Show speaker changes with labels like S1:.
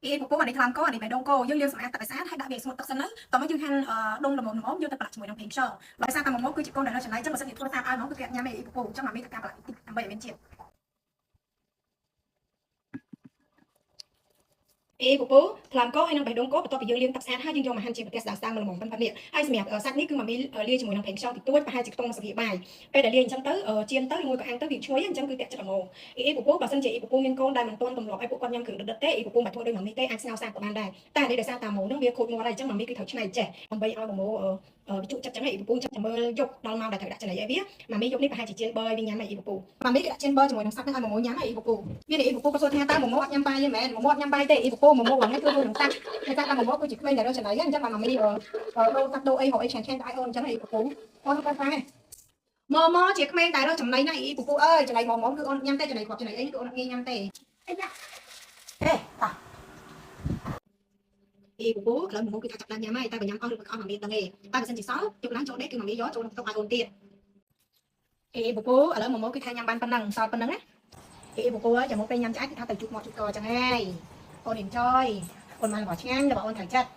S1: ý của cô mà đi làm có đi phải đông cô dương liêu sắm tại xã hay đã về một tập sân ấy tao mới dương han đông là một món dương tập lạiជាមួយនឹង pin show ដោយសារតែមួយមកគឺជាកូនដែលនៅឆ្លៃចឹងបើសិនជាធ្វើតាមឲ្យមកគឺគេញ៉ាំឯអ៊ីពូចឹងមកមានកាប់lạiដើម្បីឲ្យមានជាតិអេពូថ្លាមកោហើយនឹងបេះដូងកោបន្ទាប់ពីយើងលាងទឹកស្អាតហើយយើងយកមកហាន់ជាប្រទេសស្ដើងៗល្មមប៉ុណ្ណឹងនេះហើយសម្រាប់សាច់នេះគឺមកមានលាយជាមួយនឹងប្រេងខ្យងតិចតួចប្រហែលជាខ្ទង់សង្កៀបាយពេលដែលលាយអញ្ចឹងទៅជៀនទៅមួយក៏អាំងទៅវាឈ្ងុយអញ្ចឹងគឺតាក់ចិត្តល្មមអេពូបើសិនជាអេពូមានកូនដែលមិនទាន់ទម្លាប់ឲ្យពួកគាត់ញ៉ាំគ្រឿងដិតទេអេពូមិនធ្វើដូចមកនេះទេអាចស្ងោរសាកក៏បានដែរតែនេះដោយសារតាម៉ូនឹងវាខូចមាត់ហើយអញ្ចឹងមកនេះគឺត្រូវឆ្នៃចេះដើម្បីឲ្យម៉ូជក់ចិត្តចឹងអេពូចាំមើលយកដល់មកដែលត្រូវដាក់ចំណីឲ្យវាមកមីយកនេះប្រហែលជាជៀនបឺវិញញ៉ាំឲ្យអេពូមកមីគឺដាក់ជៀនបឺជាមួយនឹងសាច់នឹងឲ្យម៉ូញ៉ាំឲ្យអេពូមានអេពូក៏សួរថាតើម៉ូអត់ញ៉ាំបាយទេមែនម៉ូអត់ញ៉ាំបាយទេអេពូម៉ូហ្នឹងគឺនឹងតាក់តែតាម៉ូគឺជាក្មេងដែលរកចំណីអញ្ចឹងមកមីដូរតាក់ដូរអីហៅអីឆានៗតែឲ្យអូនអញ្ចឹងអេពូអូនគាត់ថាម៉ូជាក្មេងដែលរកចំណីណាអេពូអើយចំណីម៉ូគឺអូនញ៉ាំតែចំណីគាត់ចំណីអីគឺអូនអត់ងាយញ៉ាំទេអីយ៉ាហេតាអេពូឥឡូវម៉ូគឺថាចាប់ដើមញ៉ាំហើយតែបើញ៉ាំអស់ឬមិនអស់មកមានដឹងទេតែបើសិនជាសល់យកឡើងចូលដេកគឺមកមីយកចូលក្នុងតុឲ្យអូនទៀតអេពូឥឡូវម៉ូគឺថាញ៉ាំបានប៉ុណ្ណឹងសល់ប៉ុណ្ណឹងណាអេពូចាំមកពេលញ៉ាំឆ្អែតគឺថាទៅជុកមាត់ជុកកអញ្ចឹងហើយអូន enjoy អូនបានរបស់ឆ្ងាញ់របស់អូនត្រូវចិត្ត